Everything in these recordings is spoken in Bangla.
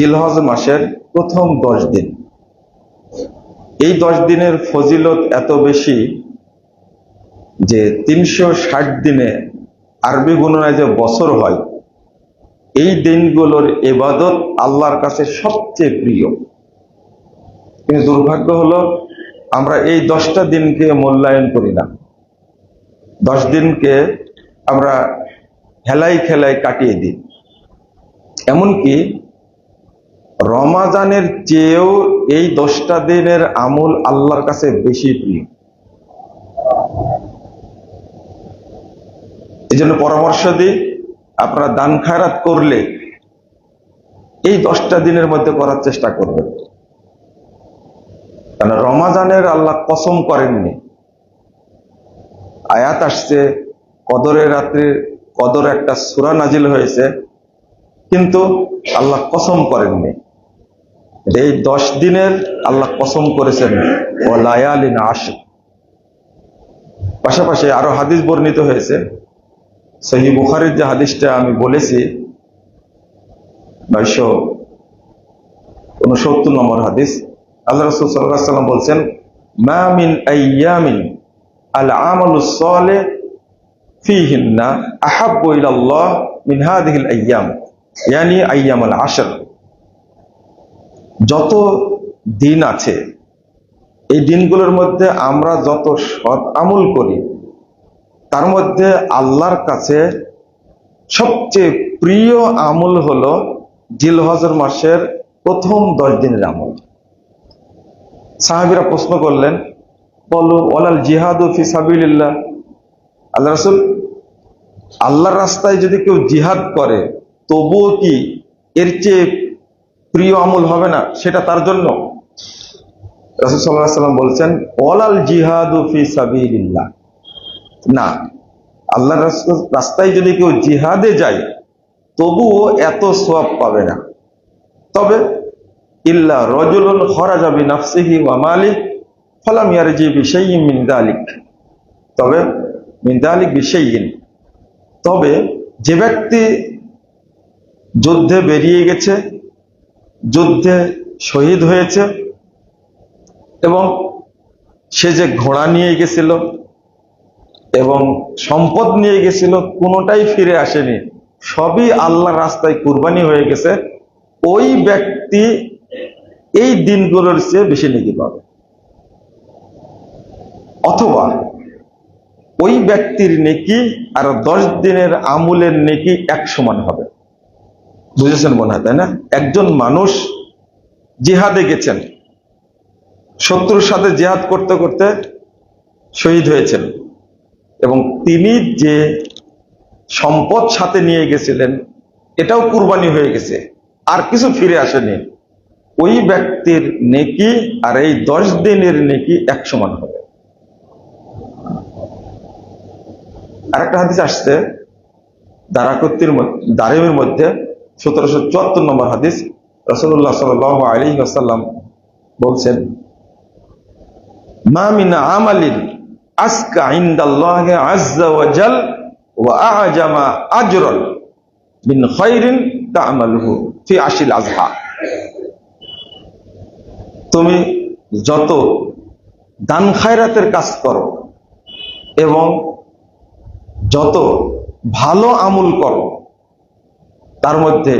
জিলহজ মাসের প্রথম 10 দিন, এই 10 দিনের ফজিলত এত বেশি যে 360 দিনে আরবি গণনায় যে বছর হয়, এই দিনগুলোর ইবাদত আল্লাহর কাছে সবচেয়ে প্রিয়। কিন্তু দুর্ভাগ্য হলো আমরা এই 10টা দিনকে মূল্যায়ন করি না। 10 দিনকে আমরা হেলাই খেলাই কাটিয়ে দিই। এমনকি রমাজানের চেয়েও এই 10টা দিনের আমল আল্লাহর কাছে বেশি প্রিয়। এই জন্য পরামর্শ দিই, আপনারা দান খায়রাত করলে এই 10টা দিনের মধ্যে করার চেষ্টা করবেন। কারণ রমাজানের আল্লাহ কসম করেননি। আয়াত আসছে কদরের রাত্রে কদর একটা সূরা নাজিল হয়েছে, কিন্তু আল্লাহ কসম করেননি। এই 10 দিনের আল্লাহ কসম করেছেন ও লায়ালিন আশর। পাশাপাশি আরো হাদিস বর্ণিত হয়েছে, সহিহ বুখারীর যে হাদিসটা আমি বলেছি 969 নম্বর হাদিস, আল্লাহ রাসূল সাল্লাল্লাহু আলাইহি ওয়াসাল্লাম বলছেন, মা মিন আইয়ামিন আল আমালুস সালিহ ফীহিন্না আহাব্বু ইলাল্লাহ মিন হাযিহিল আইয়াম, ইয়ানি আইয়ামুল আশর। যত দিন আছে এই দিনগুলোর মধ্যে আমরা যত সৎ আমল করি, তার মধ্যে আল্লাহর কাছে সবচেয়ে প্রিয় আমল হলো জিলহজ মাসের প্রথম 10 দিনের আমল। সাহাবীরা প্রশ্ন করলেন, বলো ওয়ালাল জিহাদু ফি সাবিলিল্লাহ, আল্লাহ রাসূল আল্লাহর রাস্তায় যদি কেউ জিহাদ করে তবুও কি এর চেয়ে প্রিয় আমল হবে না সেটা তার জন্য? রাসূল সাল্লাল্লাহু আলাইহি ওয়াসাল্লাম বলছেন, ওয়ালাল জিহাদু ফি সাবিলিল্লাহ, না, আল্লাহর রাস্তায় যদি কেউ জিহাদে যায় তবুও এত সওয়াব পাবে না। তবে ইল্লা রাজুলুন খরাজা বিনাফসিহি ওয়া মালিহি ফালাম ইয়ারজি বিশাইইন মিন যালিক, তবে মিন যালিক বিশাইইন, তবে যে ব্যক্তি যুদ্ধে বেরিয়ে গেছে, যুদ্ধে শহীদ হয়েছে, এবং সে যে ঘোড়া নিয়ে গেছিল এবং সম্পদ নিয়ে গেছিল কোনোটাই ফিরে আসেনি, সবই আল্লাহর রাস্তায় কুরবানি হয়ে গেছে, ওই ব্যক্তি এই দিনগুলোর চেয়ে বেশি নেকি পাবে। অথবা ওই ব্যক্তির নেকি আর 10 দিনের আমলের নেকি এক সমান হবে। বুঝেছেন মনে হয়, তাই না? একজন মানুষ জিহাদে গেছেন, শত্রুর সাথে জিহাদ করতে করতে শহীদ হয়েছেন, এবং তিনি যে সম্পদ সাথে নিয়ে গেছিলেন এটাও কুরবানি হয়ে গেছে, আর কিছু ফিরে আসেনি, ওই ব্যক্তির নেকি আর এই 10 দিনের নেকি এক সমান হবে। আরেকটা হাদিস আসছে দারিমির মধ্যে 1774 নম্বর হাদিস, রাসূলুল্লাহ সাল্লাল্লাহু আলাইহি ওয়াসাল্লাম বলছেন, মা মিন আমালিন আসকা ইনদাল্লাহি আযজা ওয়া জাল ওয়া আ'জামা আজরান মিন খায়রিন তা'মালুহু ফি আশিল আযহা। তুমি যত দান খায়রাতের কাজ করো এবং যত ভালো আমল করো, তার মধ্যে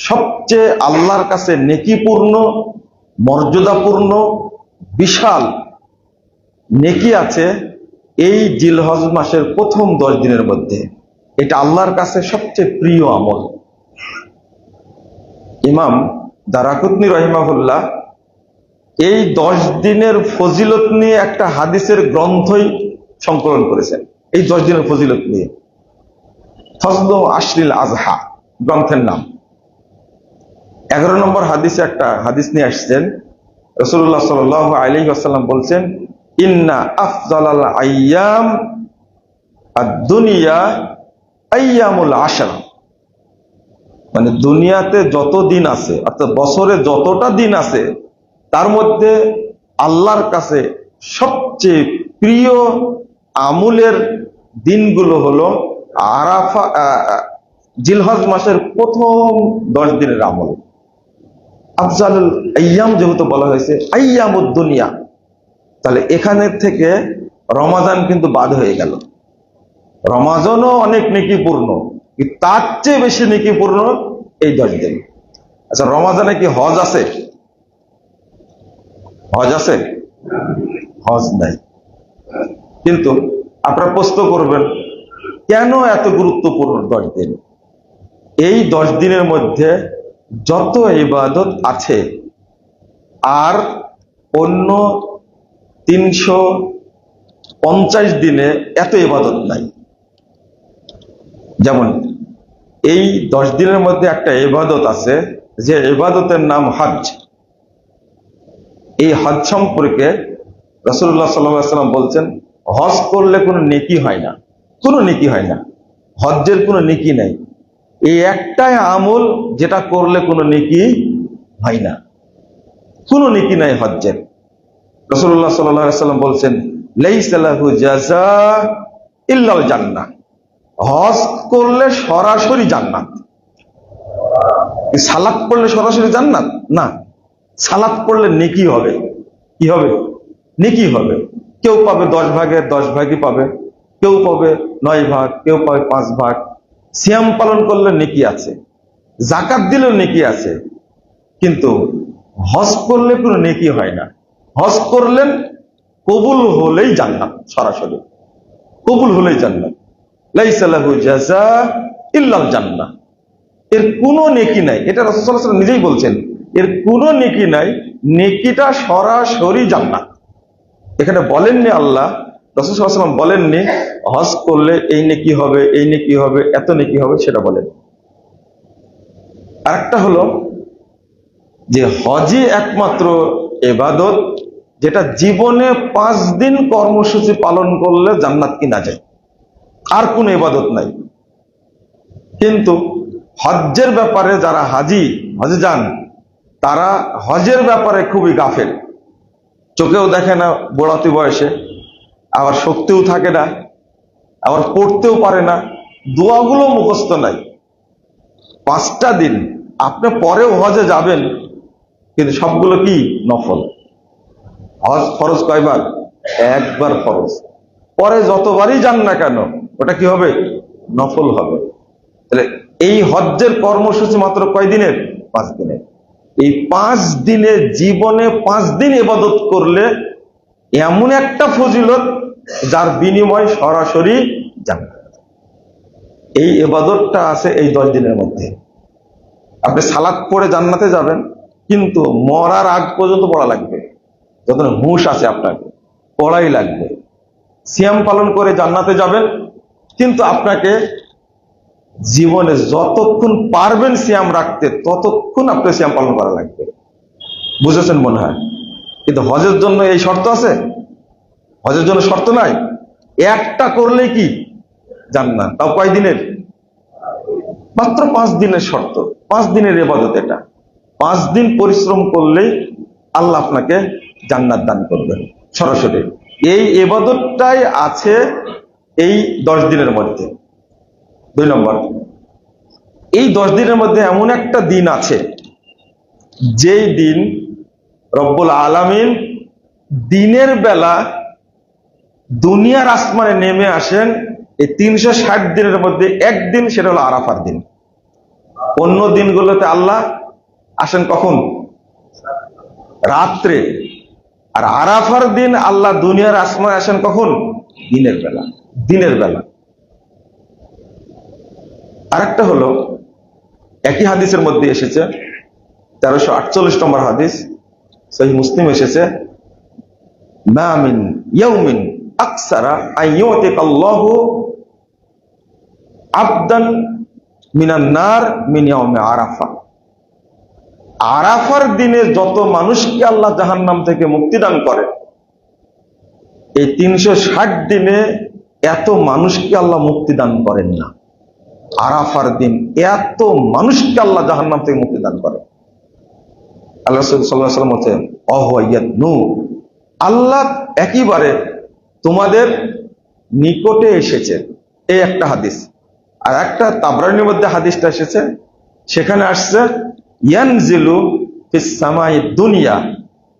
সবচেয়ে আল্লাহর কাছে নেকিপূর্ণ, মর্যাদাপূর্ণ, বিশাল নেকি আছে এই জিলহজ মাসের প্রথম 10 দিনের মধ্যে। এটা আল্লাহর কাছে সবচেয়ে প্রিয় আমল। ইমাম দারাকুতনি রাহিমাহুল্লাহ এই 10 দিনের ফজিলত নিয়ে একটা হাদিসের গ্রন্থই সংকলন করেছেন, এই 10 দিনের ফজিলত নিয়ে, ফজলু আশরিল আযহা গ্রন্থের নাম। 11 নম্বর হাদিসে একটা হাদিস নিয়ে আসছেন, রাসূলুল্লাহ সাল্লাল্লাহু আলাইহি ওয়াসাল্লাম বলছেন, ইন্না আফজালাল আইয়াম আদ-দুনিয়া আইয়ামুল আশর, মানে দুনিয়াতে যত দিন আছে, অর্থাৎ বছরে যতটা দিন আছে, তার মধ্যে আল্লাহর কাছে সবচেয়ে প্রিয় আমলের দিনগুলো হলো আরাফা, জিলহজ মাসের প্রথম 10 দিনের আমল। আফজালুল আইয়াম যেহেতু বলা হয়েছে আইয়ামুদ দুনিয়া, তাহলে এখানে থেকে রমাদান কিন্তু বাদ হয়ে গেল। রমাজানও অনেক নেকিপূর্ণ, কিন্তু তার চেয়ে বেশি নেকিপূর্ণ এই 10 দিন। আচ্ছা, রমাজানে কি হজ আছে? হজ আছে? হজ নাই। কিন্তু আপনারা প্রশ্ন করবেন, কেন এত গুরুত্বপূর্ণ 10 দিন? এই 10 দিনের মধ্যে যত ইবাদত আছে আর অন্য 350 দিনে এত ইবাদত নাই। যেমন এই 10 দিনের মধ্যে একটা ইবাদত আছে, যে ইবাদতের নাম হজ। এই হজ সম্পর্কে রাসূলুল্লাহ সাল্লাল্লাহু আলাইহি ওয়াসাল্লাম বলছেন, হজ করলে কোনো নেকি হয় না, কোনো নেকি হয় না, হজ্জের কোনো নেকি নাই। এই একটাই আমল যেটা করলে কোনো নেকি হয় না, কোনো নেকি নাই হজ্জের। রাসূলুল্লাহ সাল্লাল্লাহু আলাইহি ওয়াসাল্লাম বলছেন, লাইসা লাহু জাযা ইল্লাল জান্নাহ। হজ করলে সরাসরি জান্নাত। সালাত পড়লে সরাসরি জান্নাত না, সালাত পড়লে নেকি হবে। কি হবে? নেকি হবে। কেউ পাবে 10 ভাগের 10 ভাগই পাবে, কেউ পাবে 9 ভাগ, কেউ পাবে 5 ভাগ। সিয়াম পালন করলে নেকি আছে, যাকাত দিলেও নেকি আছে, কিন্তু হজ করলে কোনো নেকি হয় না। হজ করলেন কবুল হলেই জান্নাত, সরাসরি কবুল হলেই জান্নাত। লাইসা লাহু জাযা ইল্লাল জান্নাহ। এর কোনো নেকি নাই, এটা রাসূল সাল্লাল্লাহু আলাইহি ওয়াসাল্লাম নিজেই বলছেন, এর কোনো নেকি নাই, নেকিটা সরাসরি জান্নাত। এখানে বলেননি আল্লাহ, রাসূল সাল্লাল্লাহু আলাইহি ওয়াসাল্লাম বলেননি হজ করলে এই নেকি হবে, এই নেকি হবে, এত নেকি হবে, সেটা বলেন। আরেকটা হলো যে হজই একমাত্র ইবাদত যেটা জীবনে 5 দিন কর্মসূচি পালন করলে জান্নাত কিনা যায়, আর কোনো ইবাদত নাই। কিন্তু হজ্জের ব্যাপারে যারা হজে যান, তারা হজের ব্যাপারে খুবই গাফেল। চোখেও দেখে না বুড়াতি বয়সে, আবার শক্তিও থাকে না, আবার পড়তেও পারে না, দোয়াগুলো মুখস্থ নাই। 5টা দিন আপনি পরেও হজে যাবেন, কিন্তু সবগুলো কি নফল। হজ ফরজ কয়বার? একবার ফরজ। পরে যতবারই যান না কেন ওটা কি হবে? নফল হবে। তাহলে এই হজ্জের কর্মসূচি মাত্র কয় দিনের? 5 দিনের। এই 5 দিনে জীবনে 5 দিন ইবাদত করলে এমন একটা ফজিলত যার বিনিময় সরাসরি জান্নাত। এই ইবাদতটা আছে এই 10 দিনের মধ্যে। আপনি সালাত পড়ে জান্নাতে যাবেন, কিন্তু মরার আগ পর্যন্ত পড়া লাগবে। যতক্ষণ হুঁশ আছে আপনাকে পড়াই লাগবে। সিয়াম পালন করে জান্নাতে যাবেন, কিন্তু আপনাকে জীবনে যতক্ষণ পারবেন সিয়াম রাখতে ততক্ষণ আপনাকে সিয়াম পালন করা লাগবে। বুঝেছেন মনে হয়? কিন্তু হজের জন্য এই শর্ত আছে? হজের জন্য শর্ত নাই। একটা করলেই কি জান্নাত, তাও কয় দিনের? মাত্র 5 দিনের শর্ত, 5 দিনের ইবাদত এটা। 5 দিন পরিশ্রম করলেই আল্লাহ আপনাকে জান্নাত দান করবেন সরাসরি। এই ইবাদতটাই আছে এই 10 দিনের মধ্যে। 2 নম্বর, এই 10 দিনের মধ্যে এমন একটা দিন আছে যেই দিন রব্বুল আলামিন দিনের বেলা দুনিয়ার আসমানে নেমে আসেন। এই 360 দিনের মধ্যে একদিন, সেটা হলো আরাফার দিন। অন্য দিনগুলোতে আল্লাহ আসেন কখন? রাত্রে। আর আরাফার দিন আল্লাহ দুনিয়ার আসমানে আসেন কখন? দিনের বেলা। দিনের বেলা। আরেকটা হলো একই হাদিসের মধ্যে এসেছে, 1348 নম্বর হাদিস, সহিহ মুসলিম এসেছে, মা মিন ইয়াউমিন আকসারা আইয়ুতিকাল্লাহু আবদান মিনান নার মিন ইয়াউমি আরাফা। আরাফার দিনে যত মানুষকে আল্লাহ জাহান্নাম থেকে মুক্তি দান করে, এই 360 দিনে এত মানুষকে আল্লাহ মুক্তি দান করেন না। আরাফার দিন এত মানুষকে আল্লাহ জাহান্নাম থেকে মুক্তি দান করে। আল্লাহ সাল্লাল্লাহু আলাইহি ওয়াসাল্লাম বলেন, আল্লাহ একেবারে তোমাদের নিকটে এসেছে। এই একটা হাদিস। আর একটা তাবরানীর মধ্যে হাদিসটা এসেছে, সেখানে আসছে ইয়ানজিলু ফিস সামাই দুনিয়া,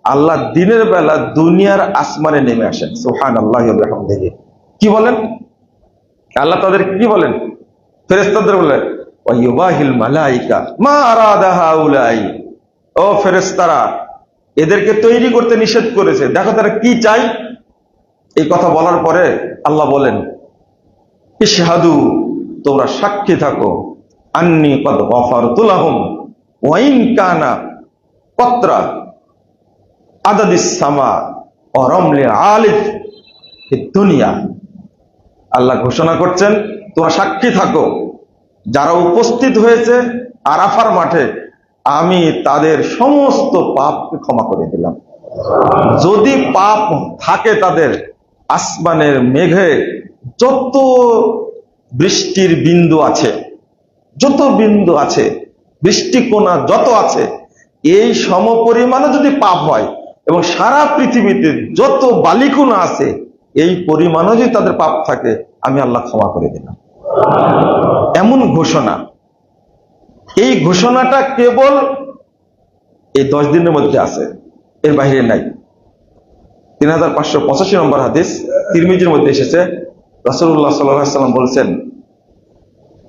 আল্লাহ দিনের বেলা দুনিয়ার আসমানে নেমে আসেন। সুবহানাল্লাহি ওয়া বিহামদিহি। কি বলেন আল্লাহ তাদের কি বলেন? ফেরেশতাদের বলেন ওয়া ইউবাহিল মালাইকা মা আরাদা হাউলাই, ও ফেরেশতারা, এদেরকে তৈরি করতে নিষেধ করেছে, দেখো তারা কি চায়। এই কথা বলার পরে আল্লাহ বলেন ইশহাদু, তোমরা সাক্ষী থাকো, আন্নী কদ গফারতু লাহুম ওয়া ইন কানা কতরা আদাদিস সামা ওয়া রামলি আলিফ ফিদ দুনিয়া। আল্লাহ ঘোষণা করছেন তোমরা সাক্ষী থাকো, যারা উপস্থিত হয়েছে আরাফার মাঠে, আমি তাদের সমস্ত পাপকে ক্ষমা করে দিলাম। যদি পাপ থাকে তাদের, আসমানের মেঘে যত বৃষ্টির বিন্দু আছে, যত বিন্দু আছে, বৃষ্টিকণা যত আছে, এই সমপরিমাণে যদি পাপ হয়, এবং সারা পৃথিবীতে যত বালিকণা আছে এই পরিমাণে যদি তাদের পাপ থাকে, আমি আল্লাহ ক্ষমা করে দিলাম। এমন ঘোষণা, এই ঘোষণাটা কেবল এই 10 দিনের মধ্যে আছে, এর বাইরে নাই। 3585 নম্বর হাদিস তিরমিজির মধ্যে এসেছে, রাসূলুল্লাহ সাল্লাল্লাহু আলাইহি ওয়াসাল্লাম বলছেন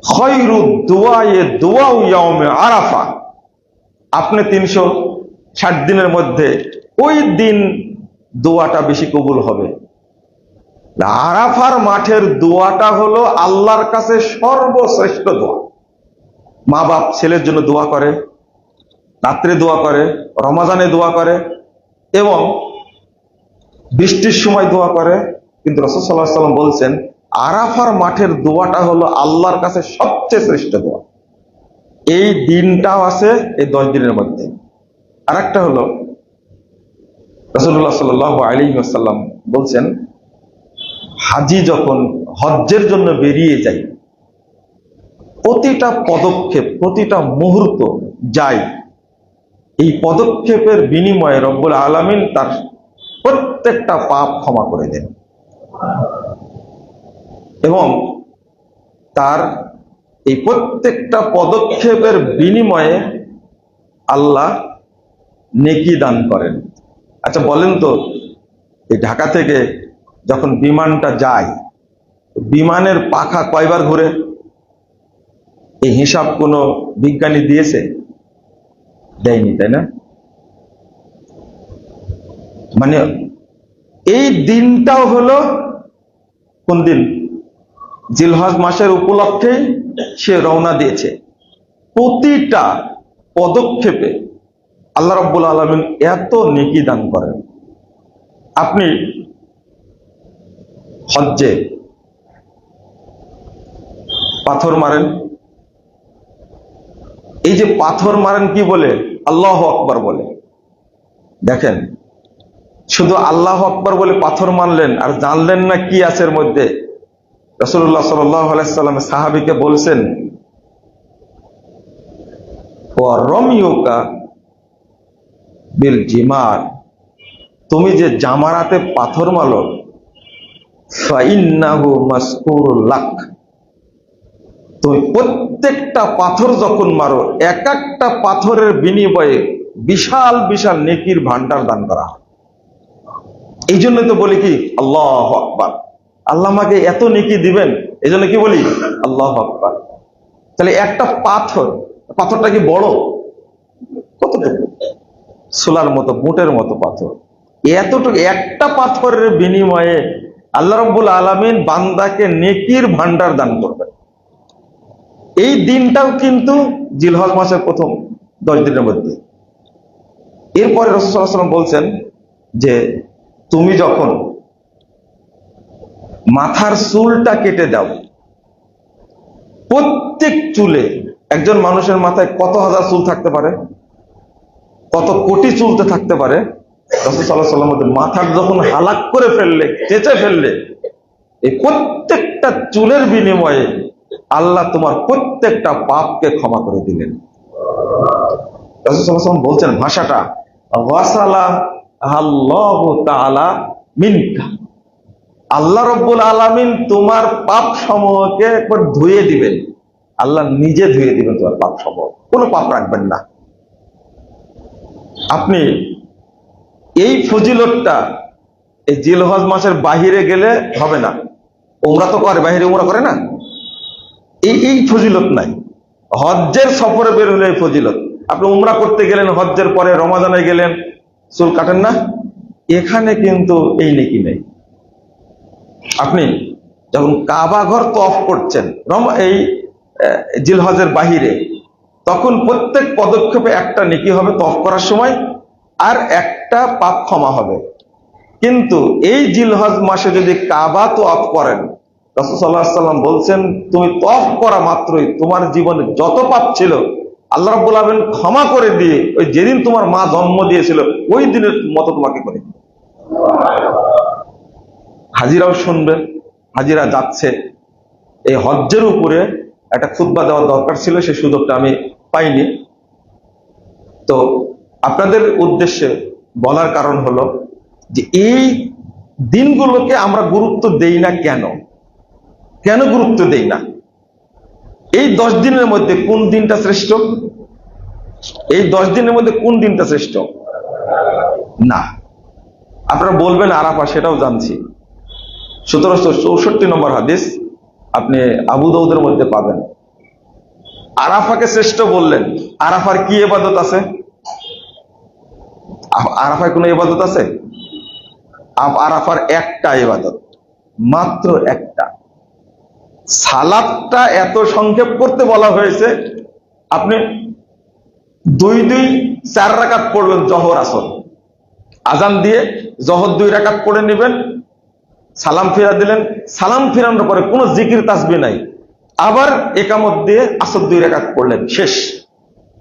খায়রু দুআয়ে দুআউ ইয়াউমে আরাফা, আপনি 360 দিনের মধ্যে ওই দিন দোয়াটা বেশি কবুল হবে। আরাফার মাঠের দোয়াটা হলো আল্লাহর কাছে সর্বশ্রেষ্ঠ দোয়া। মা বাপ ছেলের জন্য দোয়া করে, রাত্রে দোয়া করে, রমজানে দোয়া করে, এবং বৃষ্টির সময় দোয়া করে। কিন্তু রাসূল সাল্লাল্লাহু আলাইহি ওয়াসাল্লাম বলছেন আরাফার মাঠের দোয়াটা হলো আল্লাহর কাছে সবচেয়ে শ্রেষ্ঠ দোয়া। এই দিনটাও আছে এই 10 দিনের মধ্যে। আর একটা হলো রাসূলুল্লাহ সাল্লাল্লাহু আলাইহি ওয়াসাল্লাম বলছেন হাজি যখন হজ্জের জন্য বেরিয়ে যায়, প্রতিটা পদক্ষেপ, প্রতিটা মুহূর্ত যায়, এই পদক্ষেপের বিনিময়ে রব্বুল আলামিন তার প্রত্যেকটা পাপ ক্ষমা করে দেন, এবং তার এই প্রত্যেকটা পদক্ষেপের বিনিময়ে আল্লাহ নেকি দান করেন। আচ্ছা বলেন তো, এই ঢাকা থেকে যখন বিমানটা যায়, বিমানের পাখা কয়বার ঘুরে? এই হিসাব কোনো বিজ্ঞানী দিয়েছে? দেয়নি, তাই না? মানে এই দিনটাও হলো কোন দিন? জিলহজ মাসের উপলক্ষেই সে রওনা দিয়েছে। প্রতিটা পদক্ষেপে আল্লাহ রাব্বুল আলামিন এত নেকি দান করেন। আপনি হজ্জে পাথর মারেন, এই যে পাথর মারেন কি বলে? আল্লাহু আকবার বলে। দেখেন, শুধু আল্লাহু আকবার বলে পাথর মারলেন আর জানলেন না কি আছে এর মধ্যে। রাসূলুল্লাহ সাল্লাল্লাহু আলাইহি ওয়াসাল্লাম সাহাবীকে বলছেন ওয়া রামিয়ুকা বিল জিমার, তুমি যে জামারাতে পাথর মারো, ফাইন্নাহু মাসকুরুল লাক, তুমি প্রত্যেকটা পাথর যখন মারো, এক একটা পাথরের বিনিময়ে বিশাল বিশাল নেকির ভান্ডার দান করা হয়। এই জন্য তো বলি কি আল্লাহু আকবার, আল্লাহ আমাকে এত নেকি দিবেন, এই জন্য কি বলি আল্লাহু আকবার। তাহলে একটা পাথর, পাথরটা কি বড়? কতটুকু? সোলার মতো, বুটের মতো পাথর। এতটুকু একটা পাথরের বিনিময়ে আল্লাহ রাব্বুল আলামিন বান্দাকে নেকির ভান্ডার দান করবেন। এই দিনটাও কিন্তু জিলহজ মাসের প্রথম 10 দিনের মধ্যে। এরপরে রাসূল সাল্লাল্লাহু আলাইহি ওয়াসাল্লাম বলছেন যে তুমি যখন মাথার চুলটা কেটে দাও, প্রত্যেক চুলে, একজন মানুষের মাথায় কত হাজার চুল থাকতে পারে, কত কোটি চুলতে থাকতে পারে। রাসূল সাল্লাল্লাহু আলাইহি ওয়াসাল্লাম মাথার যখন হালাক করে ফেললে, চেঁচে ফেললে, এই প্রত্যেকটা চুলের বিনিময়ে আল্লাহ তোমার প্রত্যেকটা পাপকে ক্ষমা করে দিলেন। রাসূল সাল্লাল্লাহু আলাইহি ওয়াসাল্লাম বলছেন ভাষাটা ওয়াসালা আল্লাহু তাআলা মিনকা, আল্লাহ রাব্বুল আলামিন তোমার পাপ সমূহকে একবার ধুয়ে দিবেন। আল্লাহ নিজে ধুয়ে দিবেন তোমার পাপ সমূহ, কোনো পাপ রাখবেন না। আপনি এই ফজিলতটা এই জিলহজ মাসের বাহিরে গেলে হবে না। উমরা তো করে, বাহিরে উমরা করে না, এই ফজিলত নাই। হজ্জের সফরে বের হলে এই ফজিলত। আপনি উমরা করতে গেলেন, হজ্জের পরে রমাজানে গেলেন, চুল কাটেন না, এখানে কিন্তু এই নেকি নেই। আপনি যখন কাবা ঘর তওয়াফ করছেন এই জিলহজের বাহিরে, তখন প্রত্যেক পদক্ষেপে একটা নেকি হবে তওয়াফ করার সময়, আর একটা পাপ ক্ষমা হবে। কিন্তু এই জিলহজ মাসে যদি কাবা তওয়াফ করেন, রাসূল সাল্লাল্লাহু আলাইহি ওয়াসাল্লাম বলছেন, তুমি তওয়াফ করা মাত্রই তোমার জীবনে যত পাপ ছিল আল্লাহ রাব্বুল আলামিন ক্ষমা করে দিয়ে ওই যেদিন তোমার মা জন্ম দিয়েছিল ওই দিনের মতো তোমাকে করে দিবে। হাজিরাও শুনবেন, হাজিরা যাচ্ছে। এই হজ্জের উপরে একটা খুতবা দেওয়ার দরকার ছিল, সেই সুযোগটা আমি পাইনি। তো আপনাদের উদ্দেশ্যে বলার কারণ হলো যে এই দিনগুলোকে আমরা গুরুত্ব দেই না। কেন গুরুত্ব দেই না? এই 10 দিনের মধ্যে কোন দিনটা শ্রেষ্ঠ? এই 10 দিনের মধ্যে কোন দিনটা শ্রেষ্ঠ? না। আপনারা বলবেন আরাফা, সেটাও জানছি। 1764 নম্বর হাদিস আপনি আবু দাউদের মধ্যে পাবেন। আরাফাকে শ্রেষ্ঠ বললেন। আরাফার কি ইবাদত আছে? আরাফায় কোনো ইবাদত আছে? আরাফার একটা ইবাদত, মাত্র একটা। সালাতটা এত সংক্ষেপ করতে বলা হয়েছে, আপনি 2-4 রাকাত পড়বেন, জহর আসর আজান দিয়ে জহর 2 রাকাত পড়ে নেবেন, সালাম ফিরা দিলেন, সালাম ফিরানোর পরে কোনো জিকির তাসবিহ নাই, আবার একামত দিয়ে আসর 2 রাকাত পড়লেন, শেষ।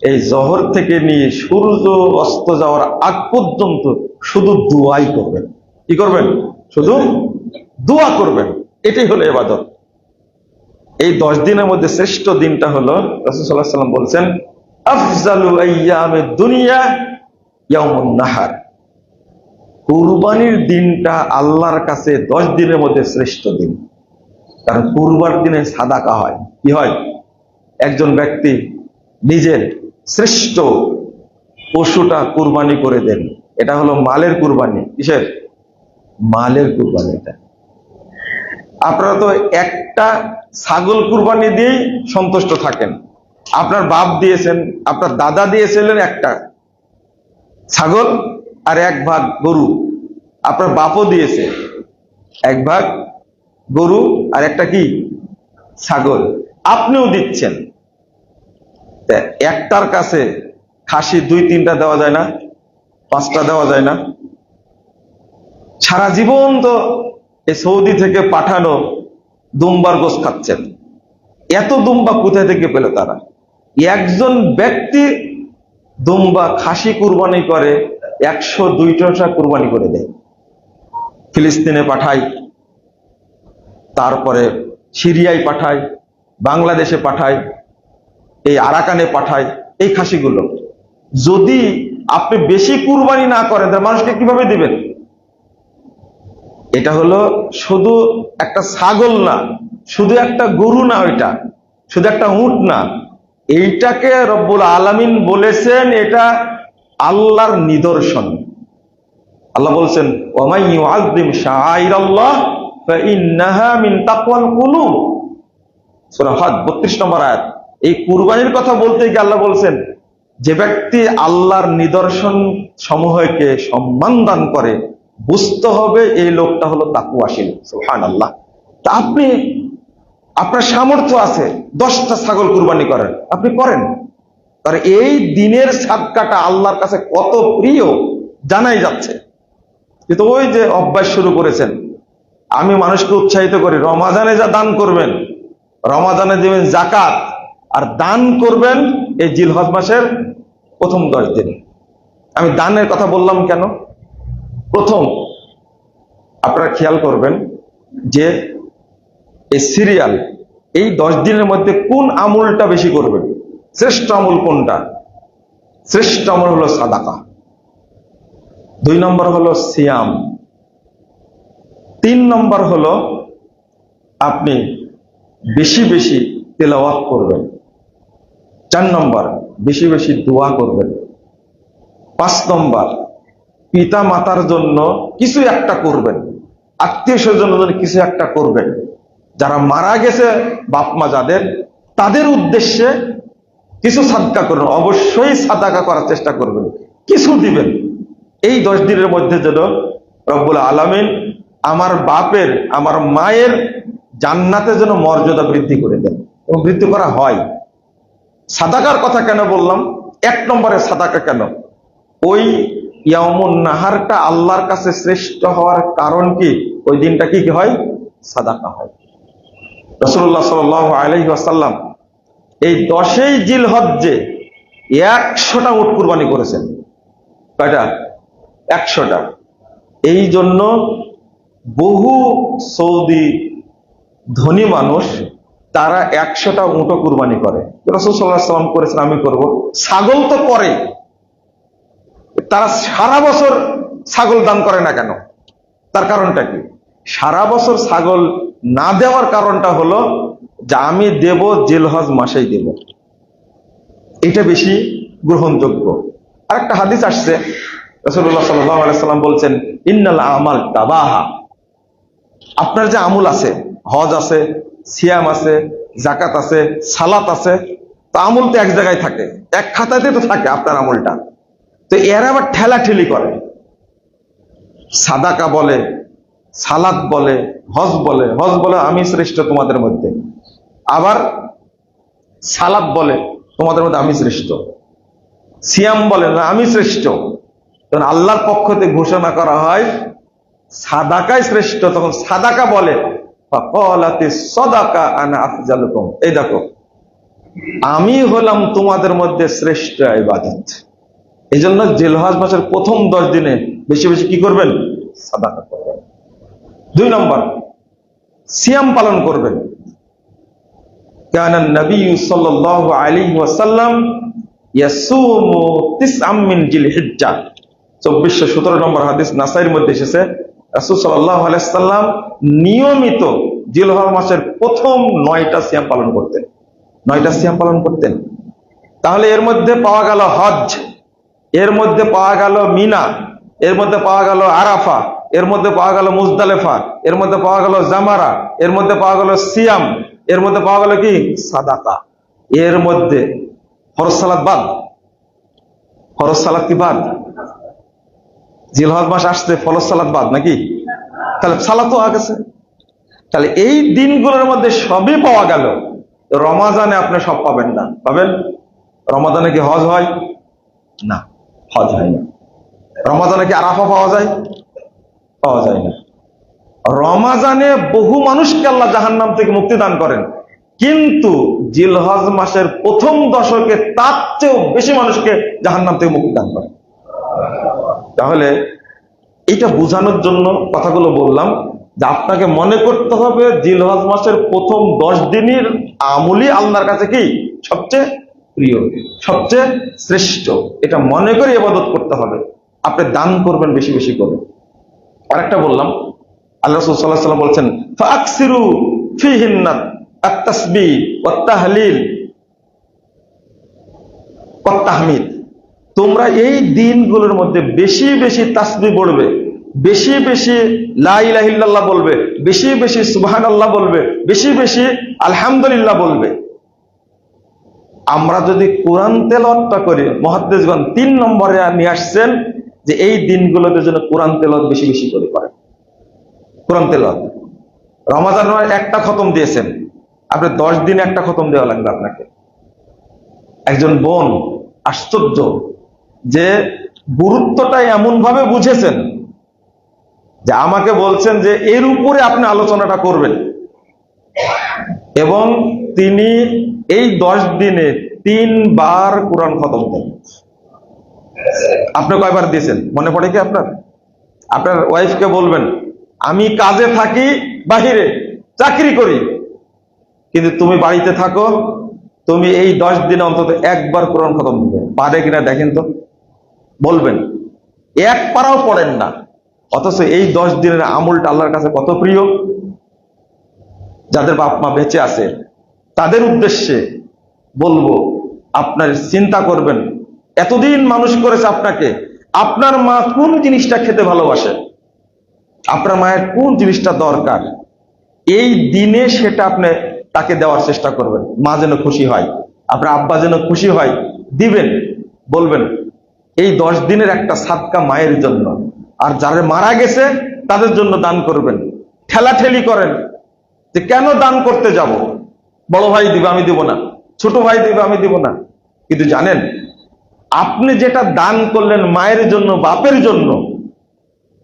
এই জহর থেকে নিয়ে সূর্য অস্ত যাওয়ার আগ পর্যন্ত শুধু দোয়াই করবেন। কি করবেন? শুধু দোয়া করবেন। এটাই হলো ইবাদত। এই 10 দিনের মধ্যে শ্রেষ্ঠ দিনটা হলো, রাসূল সাল্লাল্লাহু আলাইহি ওয়াসাল্লাম বলছেন, আফজালু আইয়ামিদ দুনিয়া ইয়াউমুন নাহার। কুরবানির দিনটা আল্লাহর কাছে 10 দিনের মধ্যে শ্রেষ্ঠ দিন। কারণ কুরবানির দিনে সাদাকা হয়। কি হয়? একজন ব্যক্তি নিজের শ্রেষ্ঠ পশুটা কুরবানি করে দেন। এটা হলো মালের কুরবানি। কিসের? মালের কুরবানি। এটা আপনারা তো একটা ছাগল কুরবানি দিয়েই সন্তুষ্ট থাকেন। আপনার বাপ দিয়েছেন, আপনার দাদা দিয়েছিলেন একটা ছাগল আর 1 ভাগ গরু। আপনার বাপও দিয়েছে 1 ভাগ গরু আর একটা কি? ছাগল। আপনিও দিচ্ছেন। একটার কাছে খাসি 2-3টা দেওয়া যায় না? 5টা দেওয়া যায় না? সারা জীবন তো এই সৌদি থেকে পাঠানো দুম্বার গোশত খাচ্ছেন। এত দুম্বা কোথায় থেকে পেল তারা? একজন ব্যক্তি দুম্বা খাসি কুরবানি করে 102টা কুরবানি করে দেয়। ফিলিস্তিনে পাঠায়, তারপরে সিরিয়ায় পাঠায়, বাংলাদেশে পাঠায়, এই আরাকানে পাঠায় এই খাসিগুলো। যদি আপনি বেশি কুরবানি না করেন তাহলে মানুষকে কিভাবে দিবেন? এটা হলো শুধু একটা ছাগল না, শুধু একটা গরু না, ওইটা শুধু একটা উট না। এইটাকে রব্বুল আলামিন বলেছেন এটা আল্লাহর নিদর্শন। আল্লাহ বলছেন, ওয়ামাই ইউআযযিম শাআইরাল্লাহ ফাইন্নাহা মিন তাকওয়াল কুলুব। সূরা হজ 32 নম্বর আয়াত। এই কুরবানির কথা বলতে গিয়ে আল্লাহ বলছেন, যে ব্যক্তি আল্লাহর নিদর্শন সমূহকে সম্মান দান করে, বুঝতে হবে এই লোকটা হলো তাকওয়াশীল। সুবহানাল্লাহ। তা আপনি, আপনার সামর্থ্য আছে 10টা ছাগল কুরবানি করেন, আপনি করেন। আর এই দিনের সাদকাটা আল্লাহর কাছে কত প্রিয় জানাই যাচ্ছে। কিন্তু ওই যে অভ্যাস শুরু করেছেন, আমি মানুষকে উৎসাহিত করি, রমাজানে যা দান করবেন, রমাজানে দেবেন যাকাত, আর দান করবেন এই জিলহজ মাসের প্রথম 10 দিনে। আমি দানের কথা বললাম কেন? প্রথম আপনারা খেয়াল করবেন যে এই সিরিয়াল, এই 10 দিনের মধ্যে কোন আমলটা বেশি করবেন? শ্রেষ্ঠ আমল কোনটা? শ্রেষ্ঠ আমল হলো সাদাকা। 2 নম্বর হলো সিয়াম। 3 নম্বর হলো আপনি বেশি বেশি তেলাওয়াত করবেন। 4 নম্বর বেশি বেশি দোয়া করবেন। 5 নম্বর, পিতা মাতার জন্য কিছু একটা করবেন, আত্মীয় স্বজনের জন্য কিছু একটা করবেন। যারা মারা গেছে বাপ মা যাদের, তাদের উদ্দেশ্যে কিছু সাদকা করবেন, অবশ্যই সাদাকা করার চেষ্টা করবেন, কিছু দিবেন। এই 10 দিনের মধ্যে যেন রব্বুল আলামিন আমার বাপের, আমার মায়ের জান্নাতে যেন মর্যাদা বৃদ্ধি করে দেন, এবং বৃদ্ধি করা হয়। সাদাকার কথা কেন বললাম? 1 নম্বরে সাদাকা কেন? ওই ইয়াউমুন নাহারটা আল্লাহর কাছে শ্রেষ্ঠ হওয়ার কারণ কি? ওই দিনটা কি হয়? সাদাকা হয়। রাসূলুল্লাহ সাল্লাল্লাহু আলাইহি ওয়াসাল্লাম এই 10ই জিলহজ্জে 100টা উট কুরবানি করেছেন। কয়টা? 100টা। এই জন্য বহু সৌদি ধনী মানুষ তারা 100টা উটও কুরবানি করে। রাসূল সাল্লাল্লাহু আলাইহি ওয়াসাল্লাম করেছেন, আমি করব। ছাগল তো করে, তারা সারা বছর ছাগল দান করে না কেন? তার কারণটা কি? সারা বছর ছাগল না দেওয়ার কারণটা হলো যে আমি দেব জিলহজ মাসেই দেব, এটা বেশি গ্রহণযোগ্য। আরেকটা হাদিস আসছে, রাসূলুল্লাহ সাল্লাল্লাহু আলাইহি ওয়াসাল্লাম বলছেন, ইন্নাল আমাল তাবাহা, আপনার যে আমল আছে, হজ আছে, সিয়াম আছে, যাকাত আছে, সালাত আছে, তো আমল তো এক জায়গায় থাকে, এক খাতাতে তো থাকে আপনার আমলটা। তো এরা আবার ঠেলাঠেলি করে, সাদাকা বলে, সালাত বলে, হজ বলে। হজ বলে আমি শ্রেষ্ঠ তোমাদের মধ্যে, আবার সালাত বলে তোমাদের মধ্যে আমি শ্রেষ্ঠ, সিয়াম বলে না আমি শ্রেষ্ঠ। তখন আল্লাহর পক্ষ থেকে ঘোষণা করা হয় সাদাকাই শ্রেষ্ঠ, তখন সাদাকা বলে সাদাকা আনা আফজালুকুম, এই দেখো আমি হলাম তোমাদের মধ্যে শ্রেষ্ঠ ইবাদত। এই জন্য জিলহজ মাসের প্রথম 10 দিনে বেশি বেশি কি করবেন? সাদাকা করবেন। 2 নম্বর, সিয়াম পালন করবেন। কানা নবী সাল্লাল্লাহু আলাইহি ওয়াসাল্লাম ইয়াসুমু 9 মিন জিলহিজ্জা, 2417 নম্বর হাদিস নাসাইর মধ্যে এসেছে। রাসূল সাল্লাল্লাহু আলাইহি ওয়াসাল্লাম নিয়মিত জিলহজ মাসের প্রথম 9টা সিয়াম পালন করতেন, 9টা সিয়াম পালন করতেন। তাহলে এর মধ্যে পাওয়া গেল হজ, এর মধ্যে পাওয়া গেল মিনা, এর মধ্যে পাওয়া গেল আরাফা, এর মধ্যে পাওয়া গেল মুজদালেফা, এর মধ্যে পাওয়া গেল জামারা, এর মধ্যে পাওয়া গেল সিয়াম, এর মধ্যে পাওয়া গেল কি? সাদাকা। এর মধ্যে ফরজ সালাত বাদ, ফরজ সালাত কি বাদ? জিলহজ মাস আসছে, ফরজ সালাত বাদ নাকি? তাহলে সালাতও আগেছে। তাহলে এই দিনগুলোর মধ্যে সবই পাওয়া গেল। রমাজানে আপনি সব পাবেন না। পাবেন? রমাজানে কি হজ হয়? না, হজ হয় না। রমাজানে কি আরাফা পাওয়া যায়? পাওয়া যায় না। রমাজানে বহু মানুষকে আল্লাহ জাহান্নাম থেকে মুক্তি দান করেন, কিন্তু জিলহজ মাসের প্রথম দশকে তার চেয়েও বেশি মানুষকে জাহান্নাম থেকে মুক্তি দান করেন। তাহলে এটা বোঝানোর জন্য কথাগুলো বললাম যে আপনাকে মনে করতে হবে জিলহজ মাসের প্রথম 10 দিনের আমলই আল্লাহর কাছে কি সবচেয়ে প্রিয়, সবচেয়ে শ্রেষ্ঠ। এটা মনে করে ইবাদত করতে হবে। আপনি দান করবেন বেশি বেশি করে। আরেকটা বললাম, আল্লাহ রাসূল সাল্লাল্লাহু আলাইহি ওয়াসাল্লাম বলছেন ফাকসিরু ফিহিন্না আত-তাসবিহ ওয়াত তাহলিল ওয়াত তাহমিদ, তোমরা এই দিনগুলোর মধ্যে বেশি বেশি তাসবিহ পড়বে, বেশি বেশি লা ইলাহা ইল্লাল্লাহ বলবে, বেশি বেশি সুবহানাল্লাহ বলবে, বেশি বেশি আলহামদুলিল্লাহ বলবে। আমরা যদি কোরআন তেলাওয়াতটা করি, মুহাদ্দিসগণ 3 নম্বরে নিয়ে আসছেন যে এই দিনগুলোতে যেন কোরআন তেলাওয়াত বেশি বেশি করে করেন। কোরআন তেলাওয়াত রমাজানের একটা খতম দিয়েছেন, আপনি 10 দিনে একটা খতম দেওয়া লাগবে আপনাকে। একজন বোন আশ্চর্য যে গুরুত্বটা এমন ভাবে বুঝেছেন যে আমাকে বলছেন যে এর উপরে আপনি আলোচনাটা করবেন, এবং তিনি এই 10 দিনে 3 বার কোরআন খতম দেন। আপনি কয়বার দিয়েছেন মনে পড়ে কি আপনার? আপনার ওয়াইফকে বলবেন আমি কাজে থাকি, বাহিরে চাকরি করি, কিন্তু তুমি বাড়িতে থাকো, তুমি এই 10 দিনে অন্তত একবার কোরআন খতম দিবে। পারে কিনা দেখেন তো। বলবেন এক পারাও পড়েন না, অথচ এই 10 দিনের আমলটা আল্লাহর কাছে কত প্রিয়। যাদের বাপ মা বেঁচে আছে তাদের উদ্দেশ্যে বলবো, আপনার চিন্তা করবেন, এতদিন মানুষ করেছে আপনাকে, আপনার মা কোন জিনিসটা খেতে ভালোবাসে, আপনার মায়ের কোন জিনিসটা দরকার, এই দিনে সেটা আপনি তাকে দেওয়ার চেষ্টা করবেন। মা যেন খুশি হয়, আপনার আব্বা যেন খুশি হয়, দিবেন। বলবেন এই 10 দিনের একটা সাদকা মায়ের জন্য, আর যারা মারা গেছে তাদের জন্য দান করবেন। ঠেলাঠেলি করেন যে কেন দান করতে যাব, বড় ভাই দিবে আমি দিব না, ছোট ভাই দিবে আমি দিব না। কিন্তু জানেন, আপনি যেটা দান করলেন মায়ের জন্য, বাপের জন্য,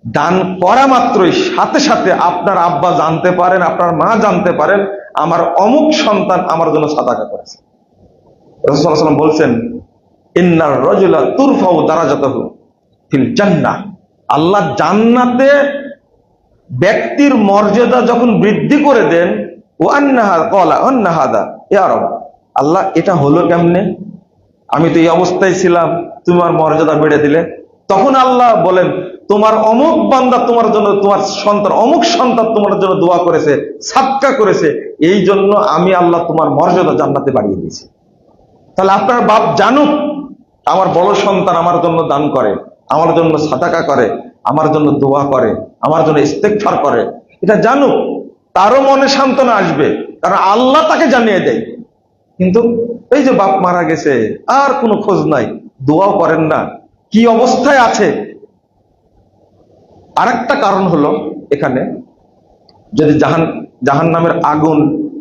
দান করা মাত্রই সাথে সাথে আপনার আব্বা জানতে পারেন, আপনার মা জানতে পারেন আমার অমুক সন্তান আমার জন্য সাদাকা করেছে। রাসূলুল্লাহ সাল্লাল্লাহু আলাইহি ওয়াসাল্লাম বলছেন, ইন্নার রাজুলা তুরফাউ দারাজাতুহু ফিল জান্নাহ, আল্লাহ জান্নাতে ব্যক্তির মর্যাদা যখন বৃদ্ধি করে দেন, ওয়া আন্নাহা ক্বালা আন্নাহাদা ইয়া রাব, আল্লাহ এটা হলো কেমনে, আমি তো এই অবস্থায় ছিলাম, তোমার মর্যাদা বেড়ে দিলে। তখন আল্লাহ বলেন, তোমার অমুক বান্দা তোমার জন্য, তোমার সন্তান অমুক সন্তান তোমার জন্য দোয়া করেছে, সাদকা করেছে, এই জন্য আমি আল্লাহ তোমার মর্যাদা জান্নাতে বাড়িয়ে দিয়েছি। তাহলে আপনার বাপ জানুক আমার বড় সন্তান আমার জন্য দান করে, আমার জন্য সাদাকা করে, আমার জন্য দোয়া করে, আমার জন্য ইস্তেগফার করে, এটা জানুক, তারও মনে সান্ত্বনা আসবে, কারণ আল্লাহ তাকে জানিয়ে দেয়। কিন্তু এই যে বাপ মারা গেছে, আর কোনো খোঁজ নাই, দোয়াও করেন না, কি অবস্থায় আছে। আরেকটা কারণ হলো, এখানে যদি জাহান্নামের আগুন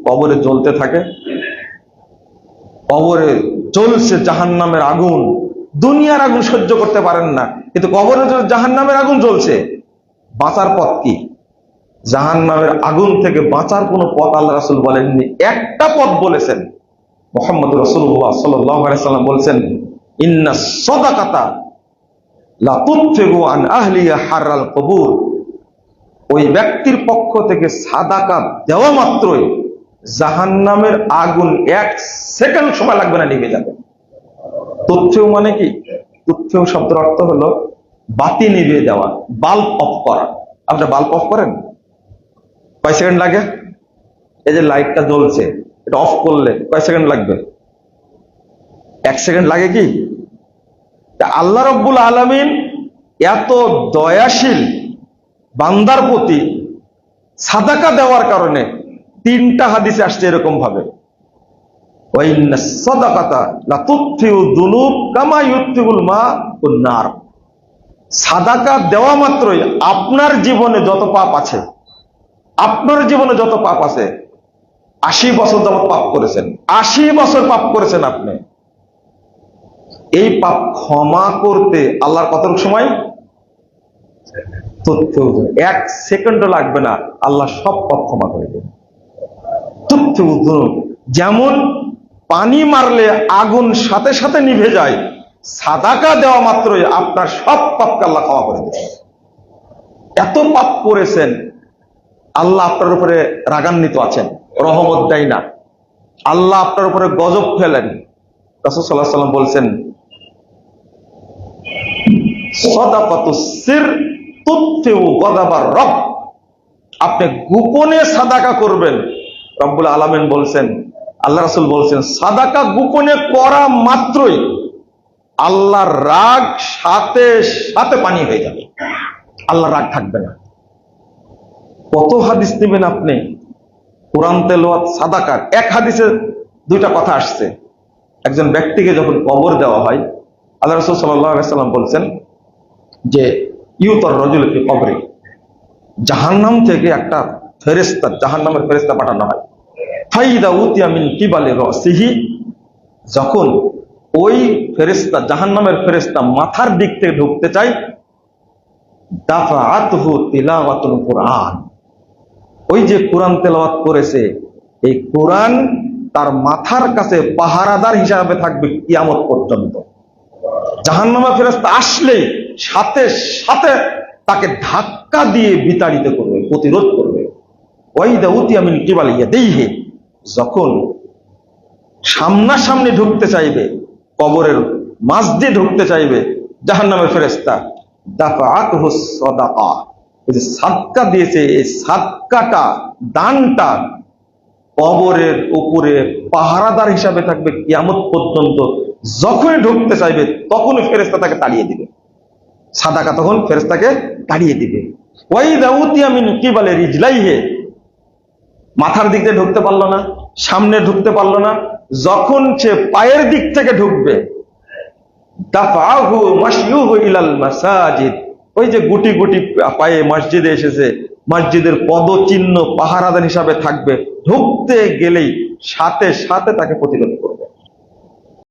কবরে জ্বলতে থাকে, কবরে জ্বলছে জাহান্নামের আগুন, দুনিয়ার আগুন সহ্য করতে পারেন না, কিন্তু কবরে জাহান্নামের আগুন জ্বলছে, বাঁচার পথ কি? জাহান্নামের আগুন থেকে বাঁচার কোনো পথ আল্লাহ রাসূল বলেননি, একটা পথ বলেছেন। মুহাম্মদ রাসূলুল্লাহ সাল্লাল্লাহু আলাইহি ওয়াসাল্লাম বলছেন, ইন্না সাদাকাতা লা তুতফিউ আন আহলিহা হাররাল কুবুর, ওই ব্যক্তির পক্ষ থেকে সাদাকা দেওয়া মাত্রই জাহান্নামের আগুন 1 সেকেন্ড সময় লাগবে না, নিভে যাবে। তুতফিউ মানে কি? তুতফিউ শব্দের অর্থ হলো বাতি নিভিয়ে দেওয়া, বাল্ব অফ করা। আপনারা বাল্ব অফ করেন, কয় সেকেন্ড লাগে? এই যে লাইটটা জ্বলছে, এটা অফ করলে কয় সেকেন্ড লাগবে? 1 সেকেন্ড লাগে কি? আল্লাহ রাব্বুল আলামিন এত দয়াশীল বান্দার প্রতি, সাদাকা দেওয়ার কারণে 3টা হাদিসে আসছে এরকম ভাবে, ওয়াইন্নাস সাদাকাতা লা তুতফিউ যুনুব কামা ইউতফিউল মা উন নার, সাদাকা দেওয়া মাত্রই আপনার জীবনে যত পাপ আছে, আপনার জীবনে যত পাপ আছে, 80 বছর যাবত পাপ করেছেন, 80 বছর পাপ করেছেন আপনি, এই পাপ ক্ষমা করতে আল্লাহর কত সময়? 1 সেকেন্ডও লাগবে না, আল্লাহ সব পাপ ক্ষমা করে দেবেন। যেমন পানি মারলে আগুন সাথে সাথে নিভে যায়, সাদাকা দেওয়া মাত্রই আপনার সব পাপকে আল্লাহ ক্ষমা করে দেবেন। এত পাপ করেছেন, আল্লাহ আপনার উপরে রাগান্বিত আছেন, রহমত দেয় না, আল্লাহ আপনার উপরে গজব ফেলেন। রাসূল সাল্লাল্লাহু আলাইহি ওয়াসাল্লাম বলছেন, সাদাকাতুস সির তুতফিউ গযাবার রব, আপনি গোপনে সাদাকা করবেন। রব্বুল আলামিন বলছেন, আল্লাহ রাসূল বলছেন, সাদাকা গোপনে করা মাত্রই আল্লাহর রাগ সাথে সাথে পানি হয়ে যাবে, আল্লাহর রাগ থাকবে না। কত হাদিস নেবেন আপনি? কোরআন তেলাওয়াত, সাদাকার। এক হাদিসে 2টা কথা আসছে। একজন ব্যক্তিকে যখন কবর দেওয়া হয়, আল্লাহ রাসূল সাল্লাল্লাহু আলাইহি ওয়াসাল্লাম বলছেন যে ইউতার রাজুল ফি কবরি, জাহান্নাম থেকে একটা ফেরেশতা, জাহান্নামের ফেরেশতা পাঠানো হয়। ফাইদা উতিয়া মিন কিবালি রাসিহি, যখন ওই ফেরেশতা, জাহান্নামের ফেরেশতা মাথার দিক থেকে ঢুকতে চায়, দাফাআতহু তিলাওয়াতুল কুরআন, ওই যে কোরআন তেলাওয়াত করেছে, এই কোরআন তার মাথার কাছে পাহারাদার হিসাবে থাকবে কিয়ামত পর্যন্ত। জাহান্নামের ফেরেশতা আসলেই সাথে সাথে তাকে ধাক্কা দিয়ে বিতাড়িত করবে, প্রতিরোধ করবে। ওয়াইদা উতিয়া মিন কিবালি ইয়াদাইহি, যখন সামনাসামনি ঢুকতে চাইবে, কবরের মাঝ দিয়ে ঢুকতে চাইবে জাহান্নামের ফেরেশতা, দাফাআতহু সাদাকা, এই যে সাদকা দিয়েছে, এই সাদকাটা, দানটা কবরের উপরে পাহারাদার হিসাবে থাকবে কিয়ামত পর্যন্ত। যখনই ঢুকতে চাইবে তখনই ফেরেশতা তাকে তাড়িয়ে দিবে। সাদাকা তখন ফেরেশতাকে তাড়িয়ে দিবে। ওয়াইদা উতিয়া মিন কিবালি রিজলাইহি, মাথার দিক দিয়ে ঢুকতে পারলো না, সামনে ঢুকতে পারলো না, যখন সে পায়ের দিক থেকে ঢুকবে, দাফাহু মাশয়ুহু ইলাল মাসাজিদ, ওই যে গুটি গুটি পায়ে মসজিদে এসেছে, মসজিদের পদচিহ্ন পাহারাদার হিসাবে থাকবে, ঢুকতে গেলেই সাথে সাথে তাকে প্রতিরোধ করবে।